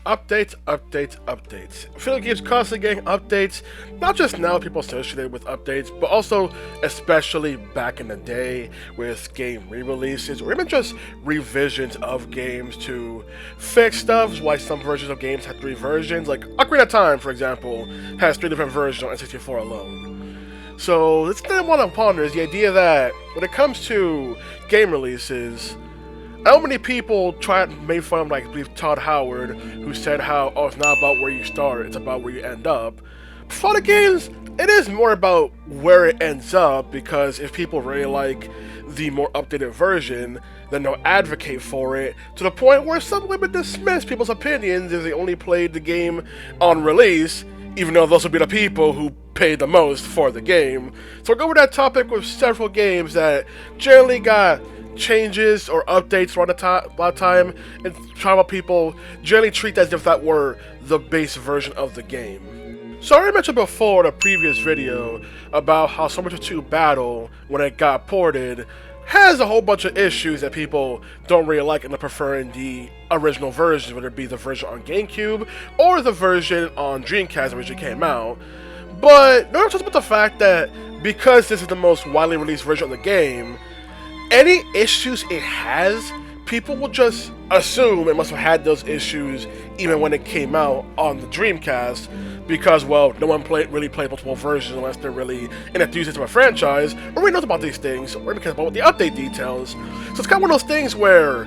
updates. Video games constantly getting updates, not just now people associated with updates, but also especially back in the day with game re-releases or even just revisions of games to fix stuff. Why some versions of games had 3 versions, like Ocarina of Time, for example, has 3 different versions on N64 alone. So this thing I want to ponder is the idea that when it comes to game releases, how many people made fun of, like, I believe Todd Howard, who said how, oh, it's not about where you start, it's about where you end up. For the games, it is more about where it ends up, because if people really like the more updated version, then they'll advocate for it, to the point where some women dismiss people's opinions if they only played the game on release, even though those will be the people who paid the most for the game. So we'll go over that topic with several games that generally got changes or updates around a lot of time, and tribal people generally treat that as if that were the base version of the game. So I already mentioned before in a previous video about how Summer 2 Battle, when it got ported, has a whole bunch of issues that people don't really like and are preferring the original version, whether it be the version on GameCube or the version on Dreamcast that originally came out. But no one talks about the fact that because this is the most widely released version of the game, any issues it has, people will just assume it must have had those issues even when it came out on the Dreamcast, because, well, no one really played multiple versions unless they're really enthusiastic to a franchise, or really knows about these things, or even cares about the update details. So it's kind of one of those things where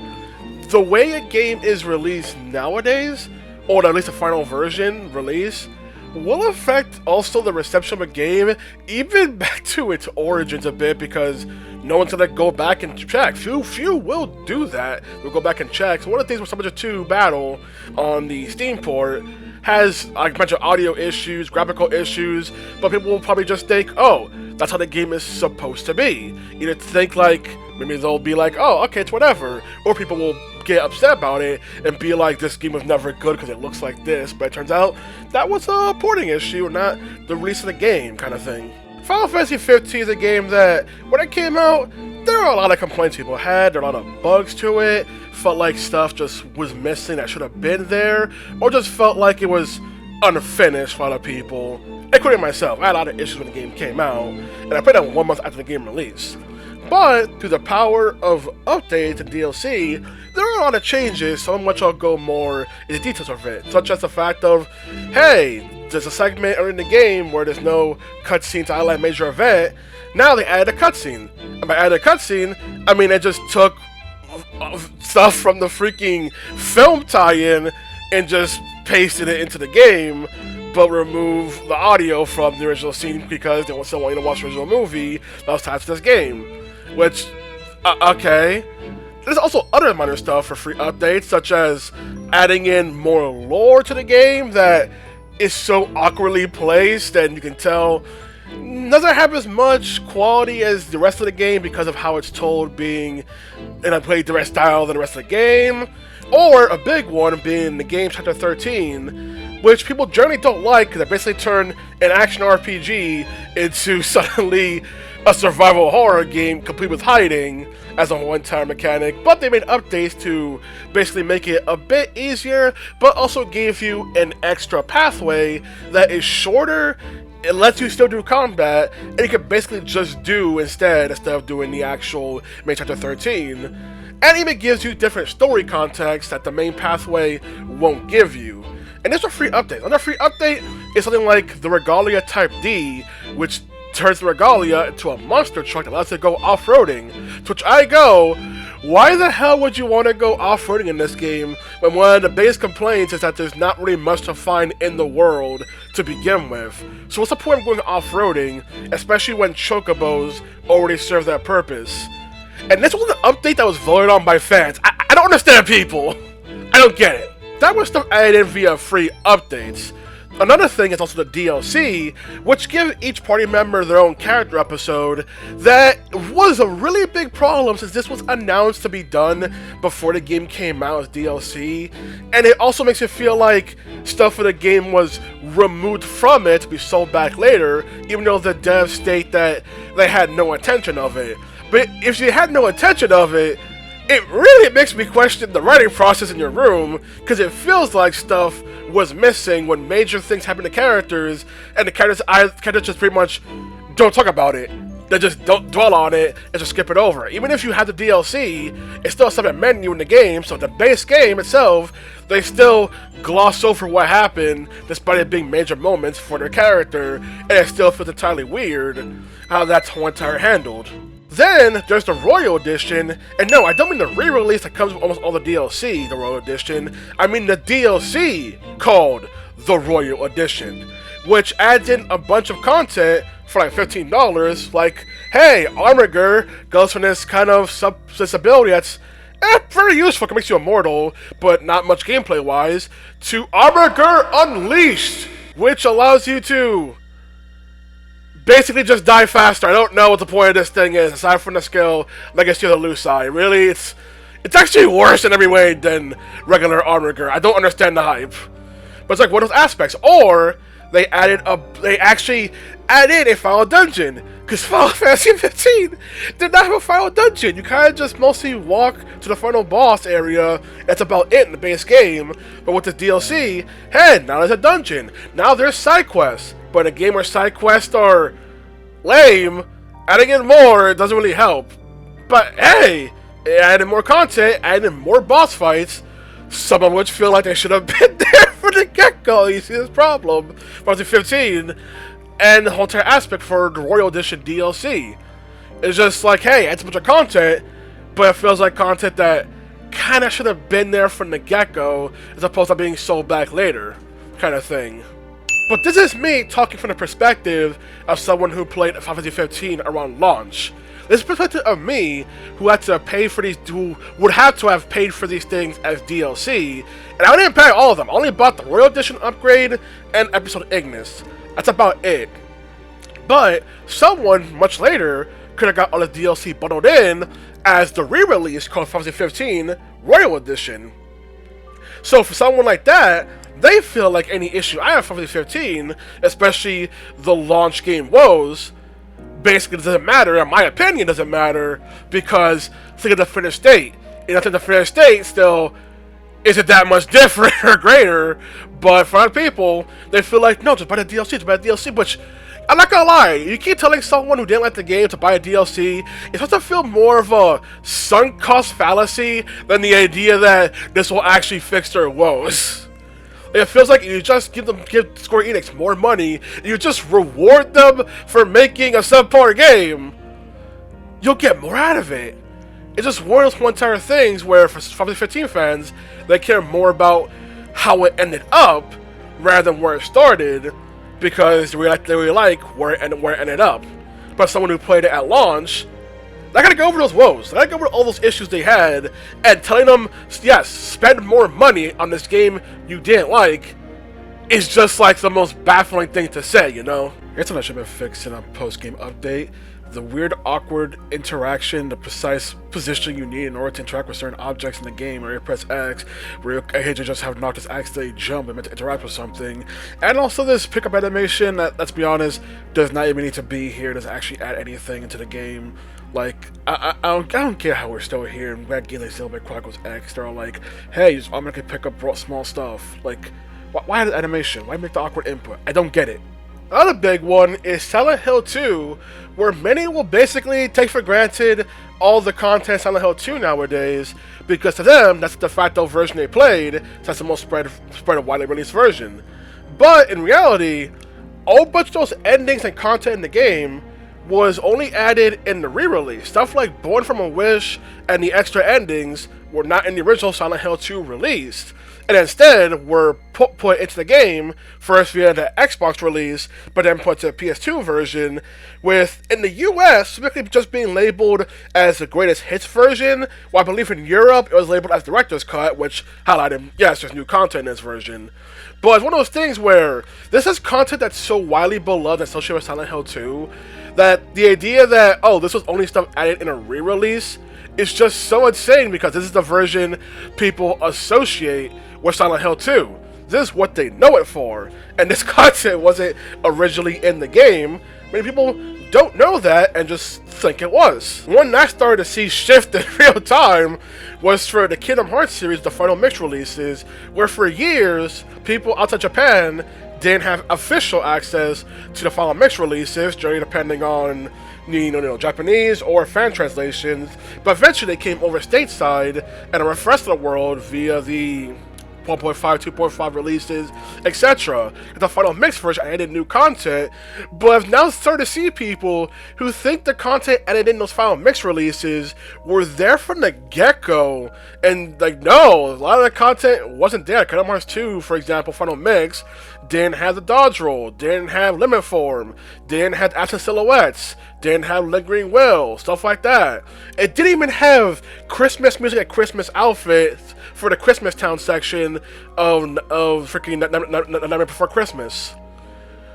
the way a game is released nowadays, or at least the final version release, will affect also the reception of a game, even back to its origins a bit, because no one's gonna go back and check. Few will do that. We'll go back and check. So one of the things with Summer 2 Battle on the Steam port has a bunch of audio issues, graphical issues, but people will probably just think, oh, that's how the game is supposed to be. Either think like, maybe they'll be like, oh, okay, it's whatever, or people will get upset about it and be like, this game was never good because it looks like this, but it turns out that was a porting issue, not the release of the game kind of thing. Final Fantasy 15 is a game that, when it came out, there were a lot of complaints people had, there were a lot of bugs to it, felt like stuff just was missing that should have been there, or just felt like it was unfinished for a lot of people, including myself. I had a lot of issues when the game came out, and I played it 1 month after the game released. But, through the power of updates and DLC, there are a lot of changes, so much I'll go more into details of it, such as the fact of, hey, there's a segment in the game where there's no cutscene to highlight a major event. Now they added a cutscene. And by adding a cutscene, I mean it just took stuff from the freaking film tie-in and just pasted it into the game, but removed the audio from the original scene because they still want you to watch the original movie that was attached to this game. Which, okay. There's also other minor stuff for free updates, such as adding in more lore to the game that is so awkwardly placed, and you can tell doesn't have as much quality as the rest of the game because of how it's told, being in a play direct style than the rest of the game. Or a big one being the game Chapter 13, which people generally don't like because it basically turned an action RPG into suddenly a survival horror game complete with hiding as a whole entire mechanic, but they made updates to basically make it a bit easier, but also gave you an extra pathway that is shorter. It lets you still do combat, and you can basically just do instead of doing the actual main Chapter 13. And even gives you different story context that the main pathway won't give you. And there's a free update. Another free update is something like the Regalia Type D, which turns the Regalia into a monster truck that lets it go off-roading. To which I go, why the hell would you want to go off-roading in this game when one of the biggest complaints is that there's not really much to find in the world to begin with? So what's the point of going off-roading, especially when chocobos already serve that purpose? And this was an update that was voted on by fans. I don't understand people. I don't get it. That was stuff added in via free updates. Another thing is also the DLC, which give each party member their own character episode. That was a really big problem since this was announced to be done before the game came out as DLC. And it also makes it feel like stuff for the game was removed from it to be sold back later, even though the devs state that they had no intention of it. But if you had no intention of it, it really makes me question the writing process in your room, because it feels like stuff was missing when major things happen to characters, and the characters just pretty much don't talk about it. They just don't dwell on it and just skip it over. Even if you have the DLC, it's still a separate menu in the game, so the base game itself, they still gloss over what happened, despite it being major moments for their character, and it still feels entirely weird how that's how entire handled. Then, there's the Royal Edition, and no, I don't mean the re-release that comes with almost all the DLC, the Royal Edition. I mean the DLC called the Royal Edition, which adds in a bunch of content for like $15, like, hey, Armiger goes from this kind of this ability that's very useful, it makes you immortal, but not much gameplay-wise, to Armiger Unleashed, which allows you to basically just die faster. I don't know what the point of this thing is, aside from the skill Legacy of the Lucii. Really, it's actually worse in every way than regular Armiger. I don't understand the hype. But it's like one of those aspects. Or they actually added a final dungeon, because Final Fantasy 15 did not have a final dungeon. You kind of just mostly walk to the final boss area. That's about it in the base game. But with the DLC, hey, now there's a dungeon. Now there's side quests. But in a game where side quests are lame, adding in more doesn't really help. But hey, it added more content, added more boss fights, some of which feel like they should have been there for the get-go. You see this problem? Final Fantasy 15, and the whole entire aspect for the Royal Edition DLC. It's just like, hey, it's a bunch of content, but it feels like content that kind of should have been there from the get-go, as opposed to being sold back later, kind of thing. But this is me talking from the perspective of someone who played Final Fantasy 15 around launch. This is the perspective of me, who had to pay for these, who would have to have paid for these things as DLC, and I didn't pay all of them. I only bought the Royal Edition upgrade and Episode Ignis. That's about it. But someone much later could have got all the DLC bundled in as the re-release called Final Fantasy 15 Royal Edition. So for someone like that, they feel like any issue I have Final Fantasy 15, especially the launch game woes, basically doesn't matter. In my opinion, doesn't matter, because think of the finished state. And I think the finished state still isn't that much different or greater, but for other people, they feel like, no, just buy the DLC, just buy the DLC, which, I'm not gonna lie, you keep telling someone who didn't like the game to buy a DLC, it's supposed to feel more of a sunk cost fallacy than the idea that this will actually fix their woes. It feels like you just give Square Enix more money, you just reward them for making a subpar game, you'll get more out of it. It's just one of those entire things where, for Final Fantasy 15 fans, they care more about how it ended up rather than where it started, because they really like where it ended up. But someone who played it at launch, they gotta go over those woes. They gotta go over all those issues they had, and telling them, yes, spend more money on this game you didn't like, is just like the most baffling thing to say, you know? Here's something that should have been fixed in a post-game update. The weird, awkward interaction, the precise position you need in order to interact with certain objects in the game, where you press X, where you just have not just accidentally jump and meant to interact with something. And also this pickup animation that, let's be honest, does not even need to be here, doesn't actually add anything into the game. Like, I don't care how we're still here, and Red Gale Silver Chronicles X, they're all like, hey, you just automatically pick up small stuff. Like, why the animation? Why make the awkward input? I don't get it. Another big one is Silent Hill 2, where many will basically take for granted all the content Silent Hill 2 nowadays, because to them, that's the de facto version they played, so that's the most spread and widely released version. But in reality, a whole bunch of those endings and content in the game was only added in the re-release. Stuff like Born from a Wish and the extra endings were not in the original Silent Hill 2 release, and instead were put into the game first via the Xbox release, but then put to the PS2 version, with, in the US, specifically just being labeled as the greatest hits version, while I believe in Europe it was labeled as Director's Cut, which highlighted, yes, there's new content in this version. But it's one of those things where this is content that's so widely beloved and associated with Silent Hill 2, that the idea that, oh, this was only stuff added in a re-release is just so insane, because this is the version people associate with Silent Hill 2. This is what they know it for, and this content wasn't originally in the game. Many people don't know that and just think it was. One I started to see shift in real time was for the Kingdom Hearts series, the final mix releases, where for years, people outside Japan didn't have official access to the final mix releases, generally depending on Japanese or fan translations, but eventually they came over stateside and the rest of the world via the 1.5, 2.5 releases, etc. The final mix version added new content, but I've now started to see people who think the content added in those final mix releases were there from the get-go, and like, no, a lot of the content wasn't there. Kingdom Hearts 2, for example, final mix, didn't have the dodge roll, didn't have limit form, didn't have absent silhouettes, didn't have lingering will, stuff like that. It didn't even have Christmas music and Christmas outfits for the Christmas Town section of freaking Nightmare Before Christmas.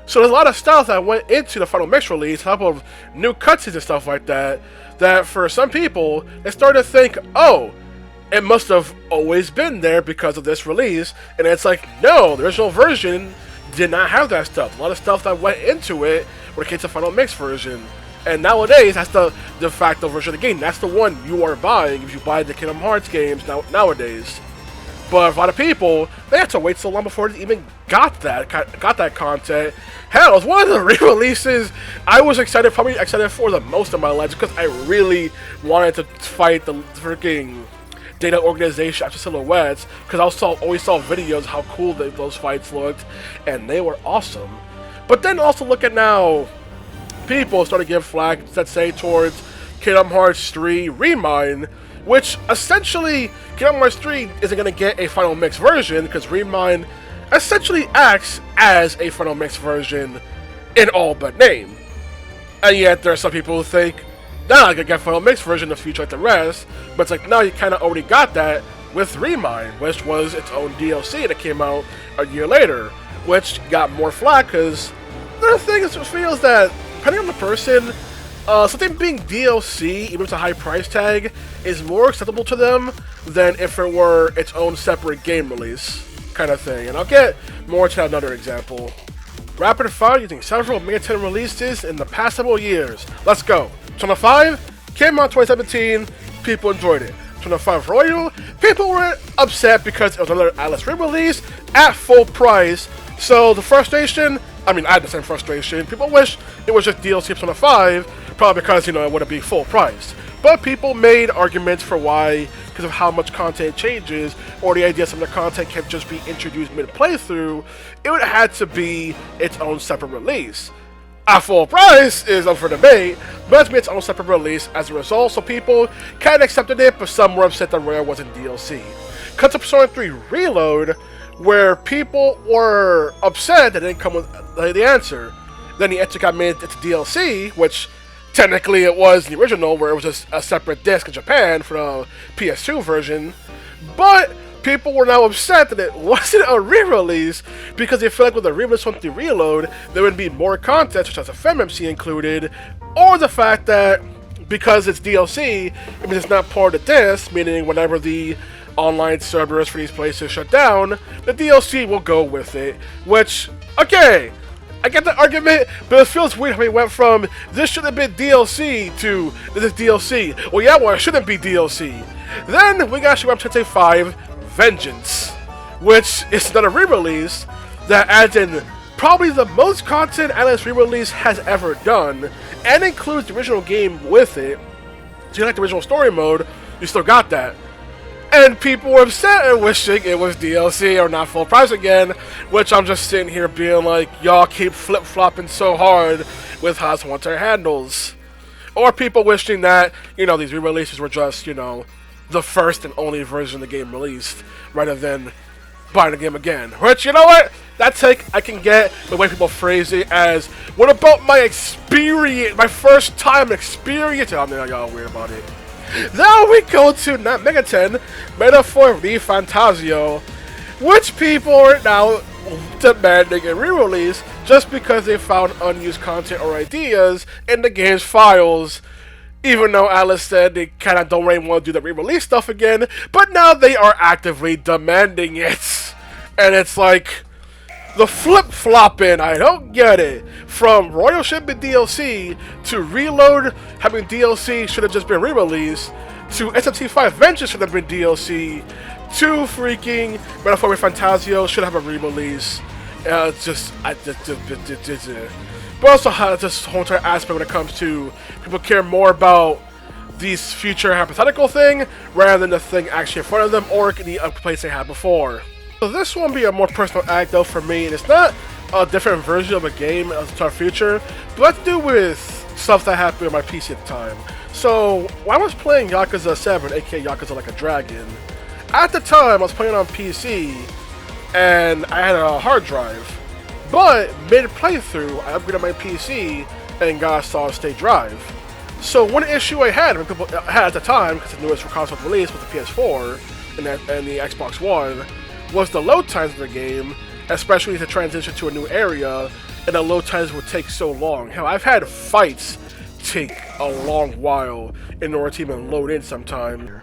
So there's a lot of stuff that went into the final mix release, on top of new cutscenes and stuff like that, that for some people, they started to think, oh, it must have always been there because of this release, and it's like, no, the original version did not have that stuff. A lot of stuff that went into it when it came to the final mix version. And nowadays, that's the de facto version of the game. That's the one you are buying if you buy the Kingdom Hearts games nowadays. But for a lot of people, they had to wait so long before they even got that content. Hell, it was one of the re-releases I was probably excited for the most in my life, because I really wanted to fight the freaking data organization after silhouettes, because I always saw videos of how cool those fights looked, and they were awesome. But then also look at now, people started to give flags, let's say, towards Kingdom Hearts 3 Remind, which essentially, Kingdom Hearts 3 isn't going to get a final mix version, because Remind essentially acts as a final mix version in all but name. And yet, there are some people who think, nah, I could get a final mix version in the future like the rest, but it's like, no, you kind of already got that with Remind, which was its own DLC that came out a year later, which got more flack, because the thing is, it feels that, depending on the person, something being DLC, even if it's a high price tag, is more acceptable to them than if it were its own separate game release, kind of thing. And I'll get more to another example. Rapid fire using several Mega 10 releases in the past several years. Let's go. Persona 5 came out in 2017, people enjoyed it. Persona 5 Royal, people were upset because it was another Atlas re-release at full price. So the frustration, I had the same frustration. People wish it was just DLC Persona 5, probably because, it wouldn't be full price. But people made arguments for why, because of how much content changes, or the idea some of the content can't just be introduced mid-playthrough, it would have had to be its own separate release. At full price is up for debate, but it's its own separate release as a result, so people kind of accepted it, but some were upset that Rare wasn't DLC. Cut to Persona 3 Reload, where people were upset that it didn't come with the answer. Then the answer got made into DLC, which technically it was the original, where it was just a separate disc in Japan for the PS2 version. But people were now upset that it wasn't a re-release, because they feel like with a re-release on the Reload, there would be more content, such as a FemMC included, or the fact that because it's DLC, it means it's not part of the disc, meaning whenever the online servers for these places shut down, the DLC will go with it, which, okay, I get the argument, but it feels weird how we went from this should have been DLC to this is DLC. Well, yeah, it shouldn't be DLC. Then we got Shin Tensei 5 Vengeance, which is another re-release that adds in probably the most content Atlas re-release has ever done, and includes the original game with it. So you like the original story mode, you still got that. And people were upset and wishing it was DLC or not full price again, which I'm just sitting here being like, y'all keep flip-flopping so hard with how want their handles. Or people wishing that, these re-releases were just, the first and only version of the game released, rather than buying the game again. Which, you know what? That take I can get the way people phrase it as, what about my experience, my first time experience? I mean, y'all weird about it. Now we go to not Mega 10, Metaphor Re Fantasio, which people are now demanding a re-release just because they found unused content or ideas in the game's files. Even though Alice said they kind of don't really want to do the re-release stuff again, but now they are actively demanding it. And it's like, The flip-flopping, I don't get it. From Royal shipping DLC to Reload having DLC should have just been re-released, to SMT5 Vengeance should have been DLC, to freaking Metaphor Fantasio should have a re-release. But also has this whole entire aspect when it comes to people care more about these future hypothetical thing rather than the thing actually in front of them or the place they had before. So this won't be a more personal anecdote for me, and it's not a different version of a game to our future, but it has to do with stuff that happened on my PC at the time. So when I was playing Yakuza 7, aka Yakuza Like a Dragon, at the time I was playing on PC and I had a hard drive. But mid-playthrough, I upgraded my PC and got a solid-state drive. So one issue I had, people had at the time, because the newest console release with the PS4 and the Xbox One, was the load times of the game, especially to transition to a new area, and the load times would take so long. Hell, I've had fights take a long while in order to even load in sometime.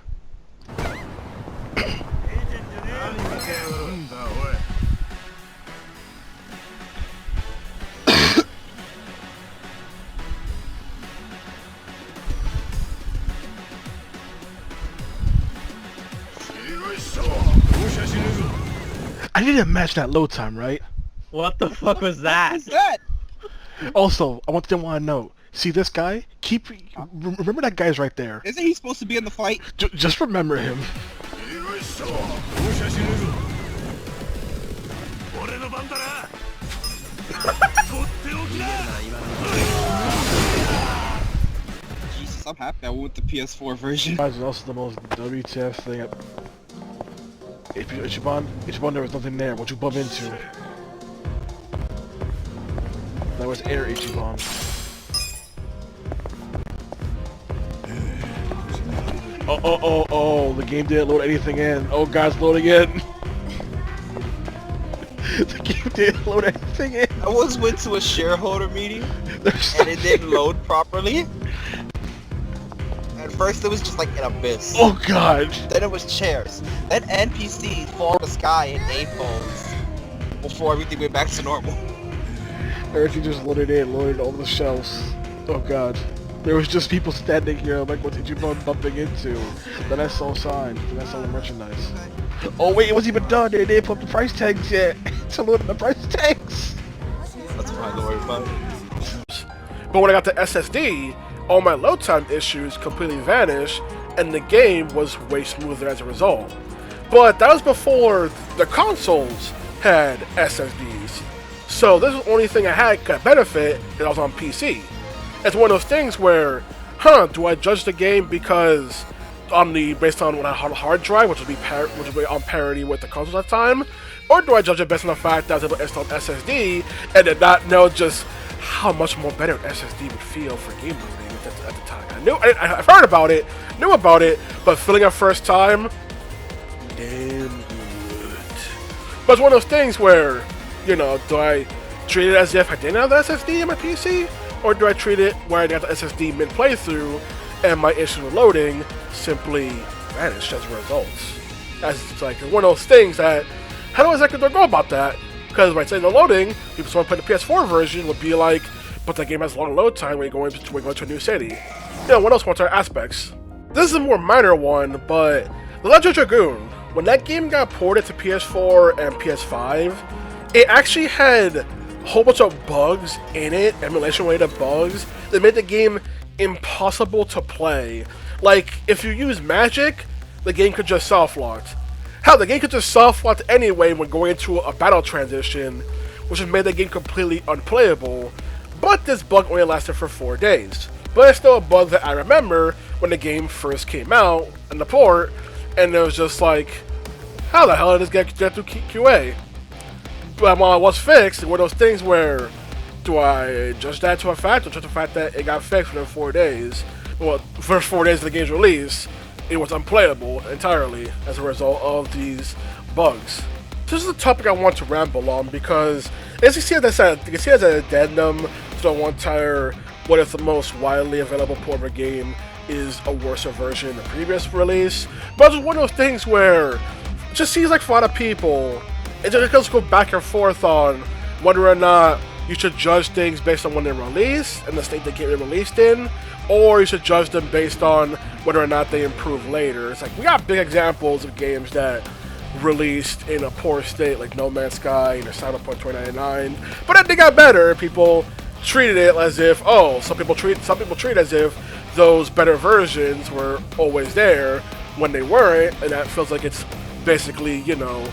I didn't match that load time, right? What the fuck was that? What's that? Also, I want them to know. See this guy? Remember that guy's right there. Isn't he supposed to be in the fight? Just remember him. Jesus, I'm happy I went with the PS4 version. Guys, is also the most WTF thing. Ichiban, there was nothing there. What you bump into? That was air Ichiban. Oh, the game didn't load anything in. Oh, God's loading in. The game didn't load anything in. I once went to a shareholder meeting and it didn't load properly. At first it was just like an abyss. Oh God. Then it was chairs. Then NPCs fall from the sky in A pose before everything went back to normal. Everything just loaded all the shelves. Oh God. There was just people standing here, like, what did you bumping into? Then I saw signs, then I saw the merchandise. Oh wait, it wasn't even done, they didn't put up the price tags yet. It's loading the price tags! That's fine, don't worry about it. But when I got the SSD, all my load time issues completely vanished, and the game was way smoother as a result. But that was before the consoles had SSDs. So this was the only thing I had could benefit, and I was on PC. It's one of those things where, do I judge the game because based on when I had a hard drive, which would be on parity with the consoles at the time, or do I judge it based on the fact that I was able to install SSD and did not know just how much more better an SSD would feel for game loading at the time? I've heard about it, knew about it, but feeling it first time, damn good. But it's one of those things where, do I treat it as if I didn't have the SSD in my PC? Or do I treat it where I got the SSD mid-playthrough and my issues with loading simply vanished as a result? It's like one of those things that, how do I exactly go about that? Because when I say no loading, people who want to play the PS4 version would be like, but that game has long load time when you're going to a new city. One of those other aspects. This is a more minor one, but The Legend of Dragoon, when that game got ported to PS4 and PS5, it actually had a whole bunch of bugs in it, emulation-related bugs, that made the game impossible to play. Like, if you use magic, the game could just soft-lock. Hell, the game could just soft-lock anyway when going into a battle transition, which has made the game completely unplayable. But this bug only lasted for 4 days. But it's still a bug that I remember when the game first came out, in the port, and it was just like, how the hell did this get through QA? But while it was fixed, it was one of those things where, do I judge that to a fact, or just the fact that it got fixed within 4 days? Well, the first 4 days of the game's release, it was unplayable entirely as a result of these bugs. This is a topic I want to ramble on because, as you see as an addendum to the one entire what if the most widely available port of a game is a worse version than the previous release. But it's one of those things where it just seems like for a lot of people, it just go back and forth on whether or not you should judge things based on when they're released and the state they get released in, or you should judge them based on whether or not they improve later. It's like, we got big examples of games that released in a poor state, like No Man's Sky and Cyberpunk 2099, but then they got better. People treated it as if, oh, some people treat it as if those better versions were always there when they weren't, and that feels like it's basically, you know,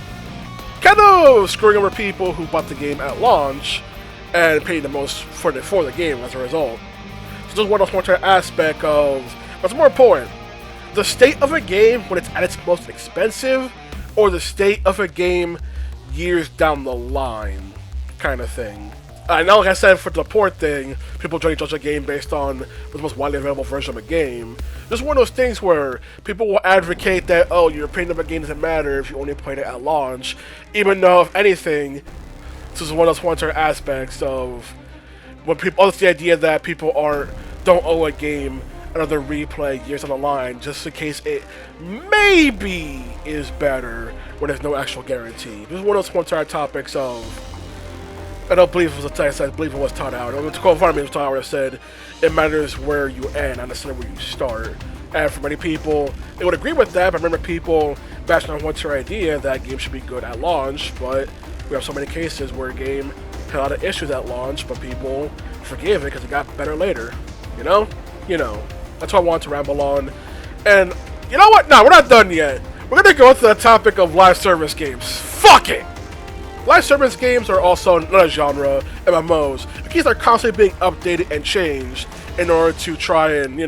kind of screwing over people who bought the game at launch and paid the most for the game as a result. So this is one of those more aspect of what's more important: the state of a game when it's at its most expensive, or the state of a game years down the line, kind of thing. I know, like I said, for the port thing, people generally judge a game based on the most widely available version of a game. This is one of those things where people will advocate that, oh, your opinion of a game doesn't matter if you only played it at launch, even though, if anything, this is one of those one-time aspects of when people, it's the idea that people don't owe a game another replay years down the line just in case it maybe is better when there's no actual guarantee. This is one of those one-time topics of, I don't believe it was I believe it was Todd Howard. I'm going to quote from it was Todd Howard that said, "It matters where you end, not necessarily where you start." And for many people, they would agree with that, but I remember people bashing on one-time idea that games should be good at launch, but we have so many cases where a game had a lot of issues at launch, but people forgave it because it got better later. You know? That's what I wanted to ramble on. And you know what? No, we're not done yet. We're going to go to the topic of live service games. Fuck it! Live service games are also another genre, MMOs. The keys are constantly being updated and changed in order to try and,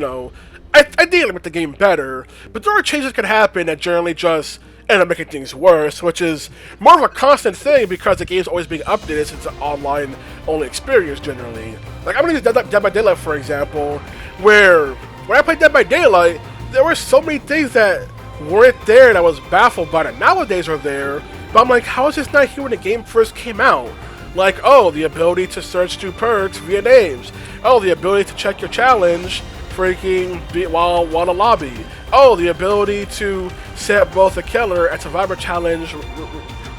ideally make the game better. But there are changes that can happen that generally just end up making things worse, which is more of a constant thing because the game's always being updated since it's an online-only experience generally. Like, I'm going to use Dead by Daylight, for example, where when I played Dead by Daylight, there were so many things that weren't there and I was baffled by that nowadays are there. But I'm like, how is this not here when the game first came out? Like, oh, the ability to search through perks via names. Oh, the ability to check your challenge while in a lobby. Oh, the ability to set both a killer and survivor challenge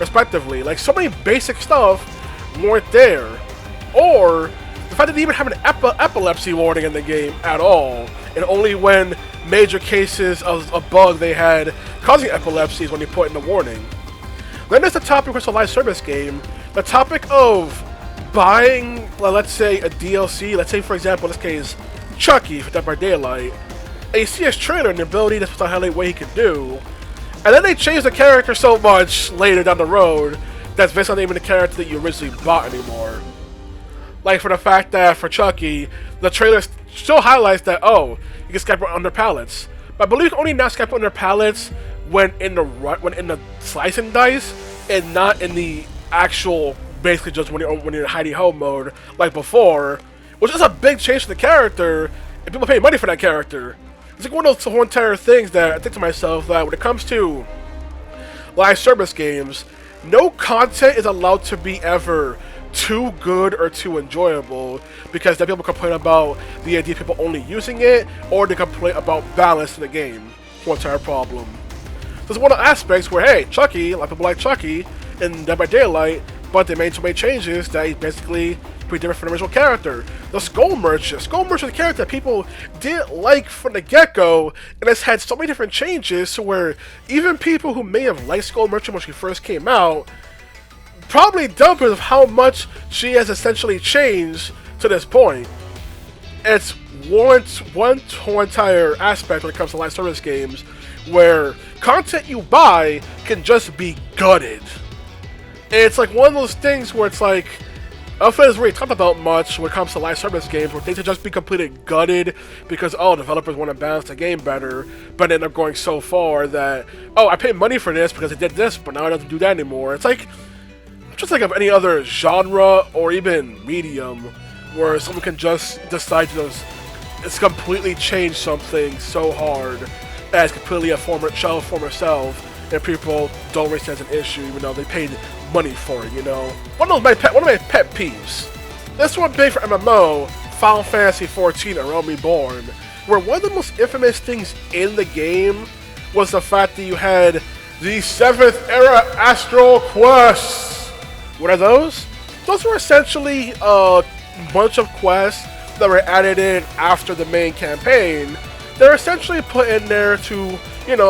respectively. Like, so many basic stuff weren't there. Or the fact that they even have an epilepsy warning in the game at all. And only when major cases of a bug they had causing epilepsy is when you put in the warning. Then there's the topic of a live service game, the topic of buying, let's say, a DLC, let's say, for example, in this case, Chucky for Dead by Daylight, and you see his trailer and the ability that's to highlight what he can do, and then they change the character so much later down the road that's based on even the character that you originally bought anymore. Like, for the fact that for Chucky, the trailer still highlights that, oh, you can Skype under pallets, but I believe you can only now Skype under pallets when in the slice and dice, and not in the actual, basically just when you're in hidey ho mode like before, which is a big change to the character, and people pay money for that character. It's like one of those whole entire things that I think to myself that when it comes to live service games, no content is allowed to be ever too good or too enjoyable, because then people complain about the idea of people only using it, or they complain about balance in the game. One entire problem. There's one of the aspects where, hey, Chucky, a lot of people like Chucky in Dead by Daylight, but they made so many changes that he's basically pretty different from the original character. The Skull Merchant is a character that people didn't like from the get-go, and it's had so many different changes to where even people who may have liked Skull Merchant when she first came out probably don't because of how much she has essentially changed to this point. It's one entire aspect when it comes to live service games where content you buy can just be gutted. And it's like one of those things where it's like, I don't feel it's really talked about much when it comes to live service games, where things are just be completely gutted because, oh, developers want to balance the game better, but end up going so far that, oh, I paid money for this because it did this, but now it doesn't do that anymore. It's like, just like of any other genre or even medium where someone can just decide to just completely change something so hard as completely a former self, and people don't really see it as an issue even though they paid money for it, One of my pet peeves. This one big for MMO, Final Fantasy XIV or Reborn, where one of the most infamous things in the game was the fact that you had the 7th Era Astral Quests. What are those? Those were essentially a bunch of quests that were added in after the main campaign. They're essentially put in there to,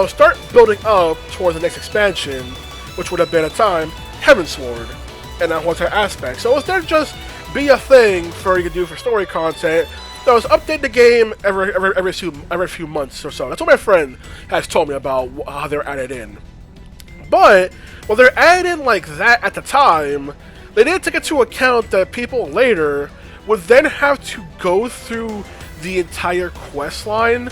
start building up towards the next expansion, which would have been at the time Heavensward, and that whole entire aspect. So instead of just be a thing for you to do for story content, that was update the game every few months or so. That's what my friend has told me about how they're added in. But when they're added in like that at the time, they didn't take into account that people later would then have to go through the entire quest line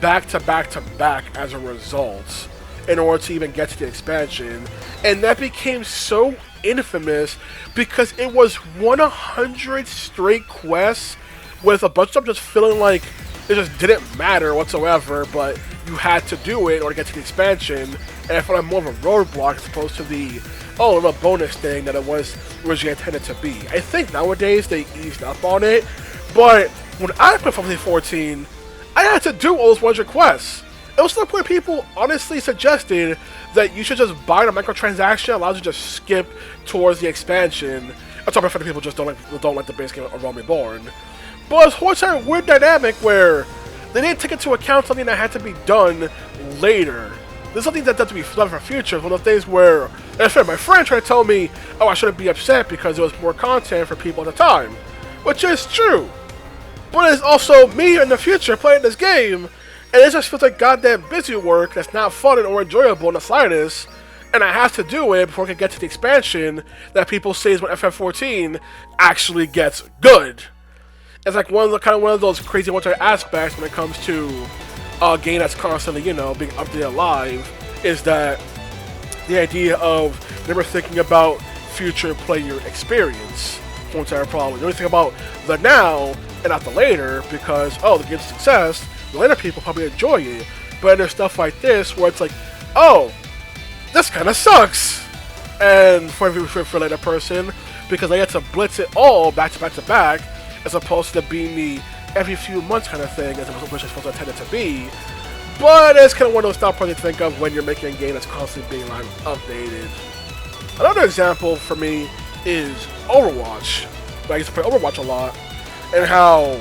back to back to back as a result in order to even get to the expansion. And that became so infamous because it was 100 straight quests with a bunch of them just feeling like it just didn't matter whatsoever, but you had to do it in order to get to the expansion, and I felt like more of a roadblock as opposed to the little bonus thing that it was originally intended to be. I think nowadays they eased up on it, but when I played Final Fantasy 14, I had to do all those 100 quests. It was to the point people honestly suggested that you should just buy the microtransaction, allows you to just skip towards the expansion. I'm talking about people just don't like the base game of Reborn. But it's a whole entire weird dynamic where they didn't take into account something that had to be done later. This is something that had to be done for future. One of the things where, and in fact, my friend tried to tell me, oh, I shouldn't be upset because there was more content for people at the time. Which is true. But it's also me in the future playing this game, and it just feels like goddamn busy work that's not fun or enjoyable in the slightest, and I have to do it before I can get to the expansion that people say is when FF14 actually gets good. It's like one of those crazy one-time aspects when it comes to a game that's constantly, being updated live, is that the idea of never thinking about future player experience. One entire problem. You only think about the now and not the later because, the game's a success, the later people probably enjoy it. But there's stuff like this where it's like, oh, this kind of sucks. And for a later person, because they get to blitz it all back to back to back, as opposed to being the every few months kind of thing, as which it's supposed to intend it to be. But it's kind of one of those stop points to think of when you're making a game that's constantly being updated. Another example for me is Overwatch. I used to play Overwatch a lot, and how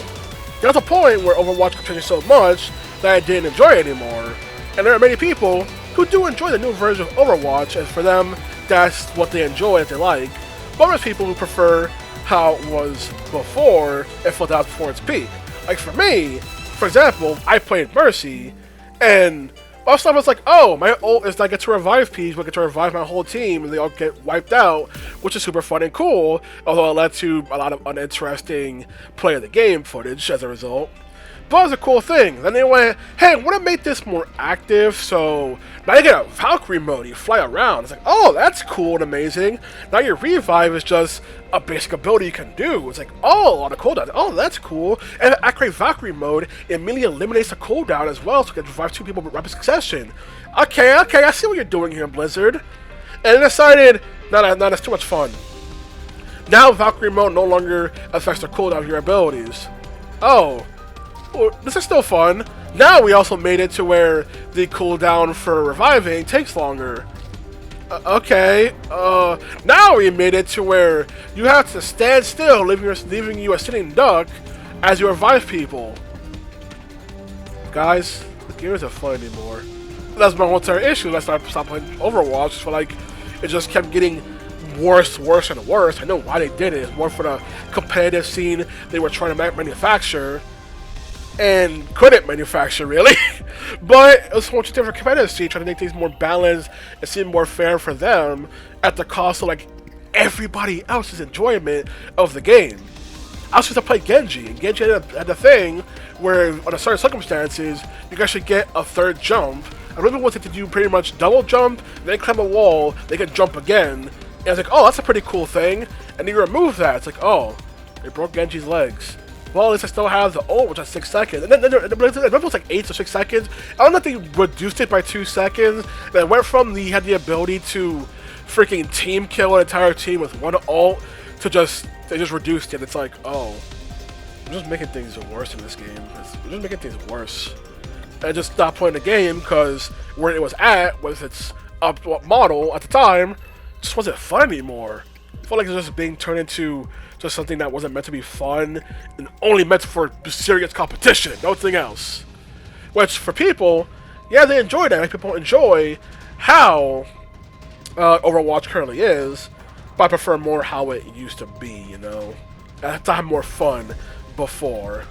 got to the point where Overwatch continued so much that I didn't enjoy it anymore. And there are many people who do enjoy the new version of Overwatch, and for them, that's what they enjoy, that they like. But there's people who prefer how it was before and felt that was before its peak. Like for me, for example, I played Mercy, and most of I was like, oh, my ult is that I get to revive people, I get to revive my whole team, and they all get wiped out, which is super fun and cool, although it led to a lot of uninteresting play of the game footage as a result. But it was a cool thing. Then they went, hey, I want to make this more active, so now you get a Valkyrie mode, you fly around. It's like, oh, that's cool and amazing. Now your revive is just a basic ability you can do. It's like, oh, on a cooldown. Oh, that's cool. And activate Valkyrie mode immediately eliminates the cooldown as well, so you can revive 2 people with rapid succession. Okay, I see what you're doing here, Blizzard. And they decided, no, that's too much fun. Now Valkyrie mode no longer affects the cooldown of your abilities. Oh. Well, this is still fun. Now we also made it to where the cooldown for reviving takes longer. Okay. Now we made it to where you have to stand still, leaving you a sitting duck as you revive people. Guys, the game isn't fun anymore. That's my whole entire issue. Let's not stop playing Overwatch. I feel like it just kept getting worse and worse. I know why they did it. It's more for the competitive scene they were trying to manufacture. And couldn't manufacture, really. But it was much different competitive scene, trying to make things more balanced and seem more fair for them at the cost of, like, everybody else's enjoyment of the game. I was supposed to play Genji, and Genji had a thing where, under certain circumstances, you can actually get a third jump. I really wanted to do pretty much double jump, then climb a wall, they could jump again. And I was like, oh, that's a pretty cool thing. And then you remove that, it's like, oh, they broke Genji's legs. Well, at least I still have the ult, which is 6 seconds. And then it was like 8 or 6 seconds. I don't know if they reduced it by 2 seconds. And it went from he had the ability to freaking team kill an entire team with one ult to they just reduced it. It's like, oh, I'm just making things worse in this game. We're just making things worse. And I just stopped playing the game because where it was at was its model at the time just wasn't fun anymore. I felt like it was just being turned into just something that wasn't meant to be fun and only meant for serious competition, nothing else. Which, for people, yeah, they enjoy that. People enjoy how Overwatch currently is, but I prefer more how it used to be, you know? I had to have more fun before.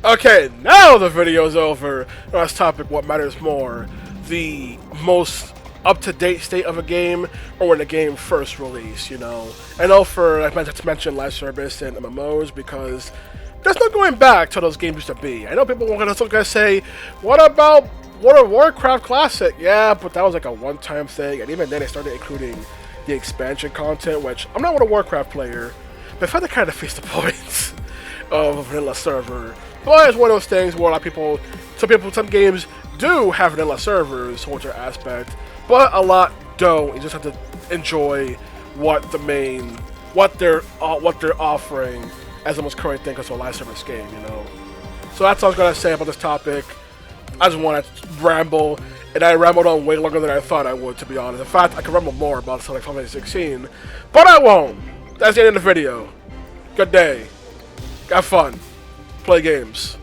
Okay, now the video's over. Last topic, what matters more? The most up-to-date state of a game, or when the game first released, you know? I know I meant to mention live service and MMOs, because there's no going back to those games used to be. I know people are gonna say, what about World of Warcraft Classic? Yeah, but that was like a one-time thing, and even then they started including the expansion content, which I'm not a Warcraft player, but I find that kind of defeats the point of a vanilla server. But it's one of those things where a lot of some games do have vanilla servers, which are aspect, but a lot don't. You just have to enjoy what they're offering as the most current thing, because it's a live service game, you know. So that's all I was gonna say about this topic. I just want to ramble, and I rambled on way longer than I thought I would, to be honest. In fact, I could ramble more about Sonic 2016, but I won't. That's the end of the video. Good day. Have fun. Play games.